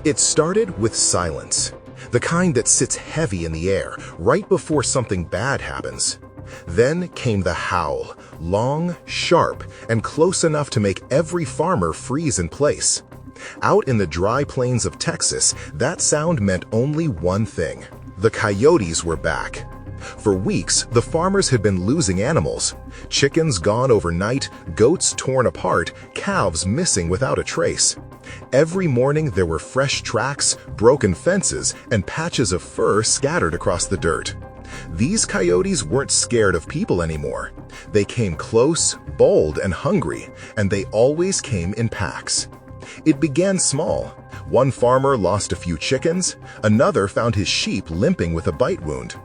It started with silence, the kind that sits heavy in the air right before something bad happens. Then came the howl, long, sharp, and close enough to make every farmer freeze in place. Out in the dry plains of Texas, that sound meant only one thing: the coyotes were back. For weeks, the farmers had been losing animals. Chickens gone overnight, goats torn apart, calves missing without a trace. Every morning there were fresh tracks, broken fences, and patches of fur scattered across the dirt. These coyotes weren't scared of people anymore. They came close, bold, and hungry, and they always came in packs. It began small. One farmer lost a few chickens, another found his sheep limping with a bite wound.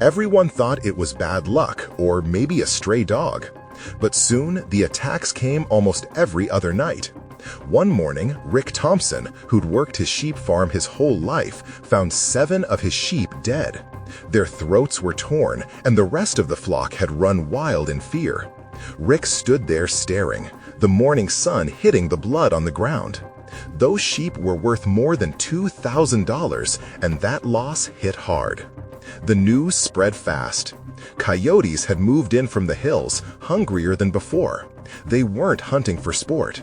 Everyone thought it was bad luck, or maybe a stray dog. But soon, the attacks came almost every other night. One morning, Rick Thompson, who'd worked his sheep farm his whole life, found 7 of his sheep dead. Their throats were torn, and the rest of the flock had run wild in fear. Rick stood there staring, the morning sun hitting the blood on the ground. Those sheep were worth more than $2,000, and that loss hit hard. The news spread fast. Coyotes had moved in from the hills, hungrier than before. They weren't hunting for sport.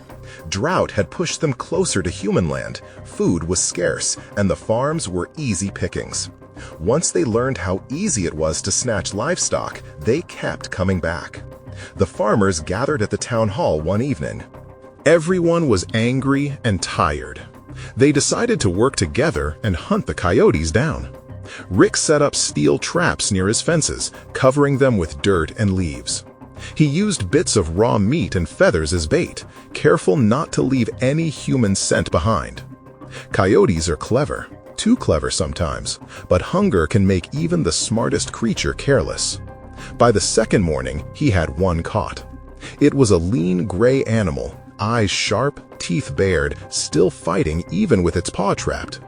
Drought had pushed them closer to human land, food was scarce, and the farms were easy pickings. Once they learned how easy it was to snatch livestock, they kept coming back. The farmers gathered at the town hall one evening. Everyone was angry and tired. They decided to work together and hunt the coyotes down. Rick set up steel traps near his fences, covering them with dirt and leaves. He used bits of raw meat and feathers as bait, careful not to leave any human scent behind. Coyotes are clever, too clever sometimes, but hunger can make even the smartest creature careless. By the second morning, he had one caught. It was a lean gray animal, eyes sharp, teeth bared, still fighting even with its paw trapped.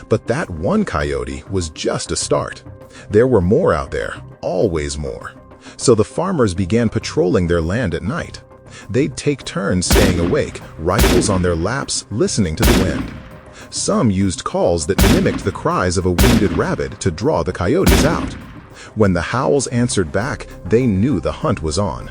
But that one coyote was just a start. There were more out there, always more. So the farmers began patrolling their land at night. They'd take turns staying awake, rifles on their laps, listening to the wind. Some used calls that mimicked the cries of a wounded rabbit to draw the coyotes out. When the howls answered back, they knew the hunt was on.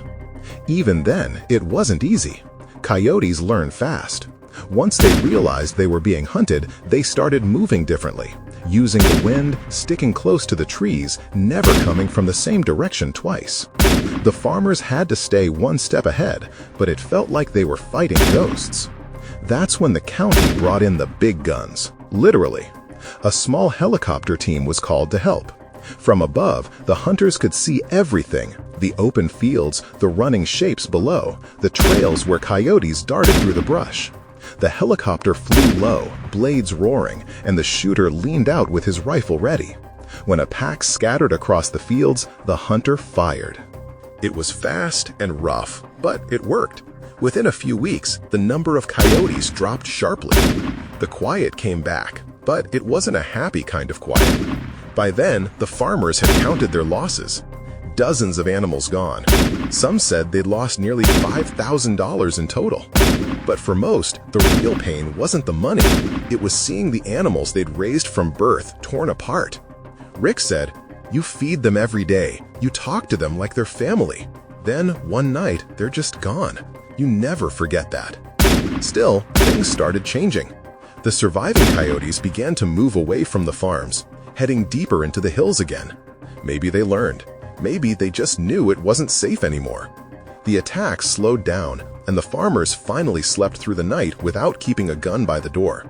Even then, it wasn't easy. Coyotes learn fast. Once they realized they were being hunted, they started moving differently, using the wind, sticking close to the trees, never coming from the same direction twice. The farmers had to stay one step ahead, but it felt like they were fighting ghosts. That's when the county brought in the big guns, literally. A small helicopter team was called to help. From above, the hunters could see everything: the open fields, the running shapes below, the trails where coyotes darted through the brush. The helicopter flew low, blades roaring, and the shooter leaned out with his rifle ready. When a pack scattered across the fields, the hunter fired. It was fast and rough, but it worked. Within a few weeks, the number of coyotes dropped sharply. The quiet came back, but it wasn't a happy kind of quiet. By then, the farmers had counted their losses. Dozens of animals gone. Some said they'd lost nearly $5,000 in total. But for most, the real pain wasn't the money. It was seeing the animals they'd raised from birth torn apart. Rick said, "You feed them every day. You talk to them like they're family. Then, one night, they're just gone. You never forget that." Still, things started changing. The surviving coyotes began to move away from the farms, heading deeper into the hills again. Maybe they learned. Maybe they just knew it wasn't safe anymore. The attacks slowed down, and the farmers finally slept through the night without keeping a gun by the door.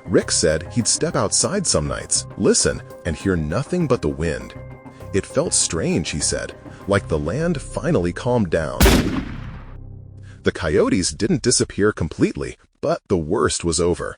Rick said he'd step outside some nights, listen, and hear nothing but the wind. It felt strange, he said, like the land finally calmed down. The coyotes didn't disappear completely, but the worst was over.